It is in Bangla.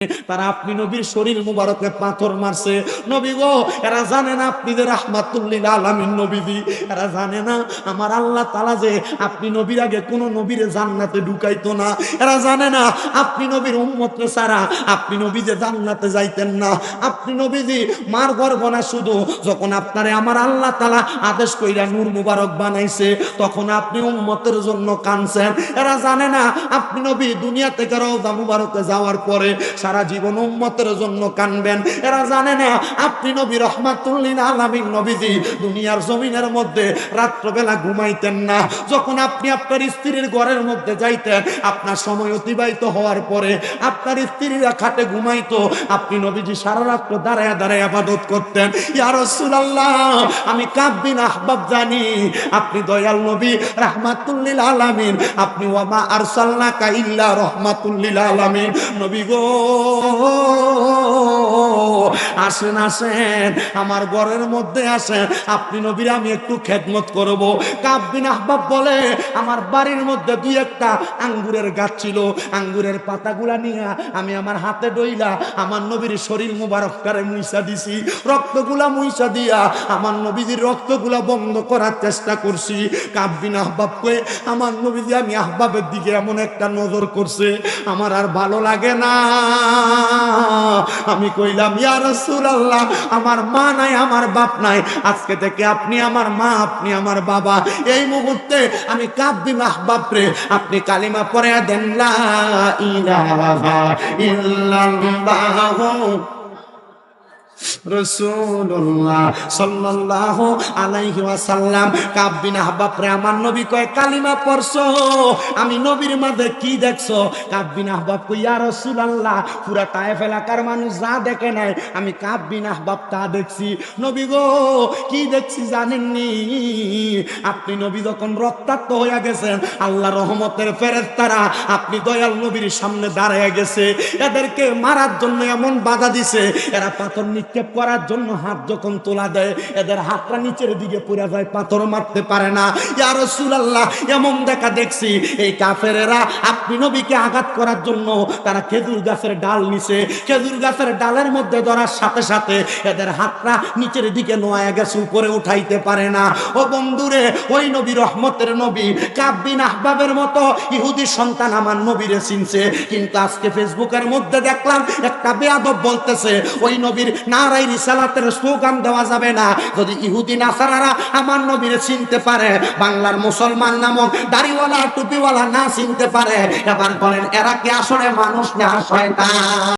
তারা আপনি নবীর শরীর মুবারকে পাথর মারছে। নবী গো, এরা জানে না আপনি যে রাহমাতুল লিল আলামিন নবীজি। এরা জানে না আমার আল্লাহ তাআলা যে আপনি নবীর আগে কোন নবীরে জান্নাতে ঢুকাইতো না। এরা জানে না আপনি নবীর উম্মতকে ছাড়া আপনি নবী যে জান্নাতে যাইতেন না। আপনি নবীজি মার গর্ভ না, শুধু যখন আপনারে আমার আল্লাহ তাআলা আদেশ কইরা নূর মুবারক বানাইছে তখন আপনি উম্মতের জন্য কাঁদছেন। এরা জানে না আপনি নবী দুনিয়া থেকে রওজা মুবারকে যাওয়ার পরে সারা জীবন উম্মতের জন্য কানবেন। এরা জানে না আপনি নবী রাহমাতুল লিল আলামিন নবীজি দুনিয়ার জমিনের মধ্যে রাত্রবেলা ঘুমাইতেন না। যখন আপনি আপনার স্ত্রীর ঘরের মধ্যে যাইতেন, আপনার সময় অতিবাহিত হওয়ার পরে আপনার স্ত্রীরা খাটে ঘুমাইতো, আপনি নবীজি সারা রাত্র দাঁড়ায় দাঁড়ায় ইবাদত করতেন। ইয়া রাসূলুল্লাহ, আমি কাব বিন আহবাব জানি আপনি দয়াল নবী রাহমাতুল লিল আলামিন, আপনি ওয়া মা আরসালনাকা ইল্লা রাহমাতুল লিল আলামিন। নবী গো, আসেন আসেন আমার ঘরের মধ্যে আসেন, আপনি নবীর আমি একটু খেদমত করব। কাব বিন আহবাব বলে, আমার বাড়ির মধ্যে দুই একটা আঙ্গুরের গাছ ছিল, আঙ্গুরের পাতাগুলা নিয়ে আমি আমার হাতে ডইলা আমার নবীর শরীর মুবারককারে মুইসা দিছি। রক্তগুলা মুইসা দিয়া আমার নবীজির রক্তগুলা বন্ধ করার চেষ্টা করছি। কাব বিন আহবাব কয়ে, আমার নবীজি আমি আহবাবের দিকে এমন একটা নজর করছে, আমার আর ভালো লাগে না। আমি কইলাম, ইয়া রাসূলুল্লাহ, আমার মা নাই, আমার বাপ নাই, আজকে থেকে আপনি আমার মা, আপনি আমার বাবা। এই মুহূর্তে আমি কাব বিন আহবাব রে আপনি কালিমা পড়ে দেন, লা ইলাহা ইল্লাল্লাহু রাসূলুল্লাহ সাল্লাল্লাহু আলাইহি ওয়াসাল্লাম। কাব বিন আহবাব রে আমার নবী কয়, কালিমা পড়ছো, আমি নবীর মাঝে কি দেখছো? কাব বিন আহবাব কই, ইয়া রাসূলুল্লাহ, পুরা তায়েফ এলাকার মানুষ যা দেখে নাই আমি কাব বিন আহবাব তা দেখছি। নবী গো, কি দেখছি জানেননি? আপনি নবী যখন রক্তাক্ত হয়ে গেছেন, আল্লাহ রহমতের ফেরেশতারা আপনি দয়াল নবীর সামনে দাঁড়ায় গেছে, এদেরকে মারার জন্য এমন বাধা দিছে, এরা পাথর নিক্ষেপ করার জন্য হাত যখন তোলা দেয় এদের হাতটা নিচের দিকে পড়ে যায়, পাথর মারতে পারে না। ইয়া রাসূলুল্লাহ, এমন দেখা দেখছি এই কাফেরেরা আপনি নবীকে আঘাত করার জন্য তারা খেজুর গাছের ডাল নিছে, খেজুর গাছের ডালের মধ্যে ধরার সাথে সাথে এদের হাতটা নিচের দিকে নোয়া গেছে, উপরে উঠাইতে পারে না। ও বন্ধুরে, ওই নবী রহমতের নবী কাব বিন আহবাবের মতো ইহুদি সন্তান আমার নবীরে চিনছে, কিন্তু আজকে ফেসবুকের মধ্যে দেখলাম একটা বেয়াদব বলতেছে ওই নবীর নারাই রিসালাতের স্লোগান দেওয়া যাবে না যদি ইহুদি নাসারারা আমার নবীরে চিনতে পারে, বাংলার মুসলমান নামক দাড়িওয়ালা টুপিওয়ালা না চিনতে পারে। এবার বলেন, এরা কি আসলে মানুষ না শয়তান?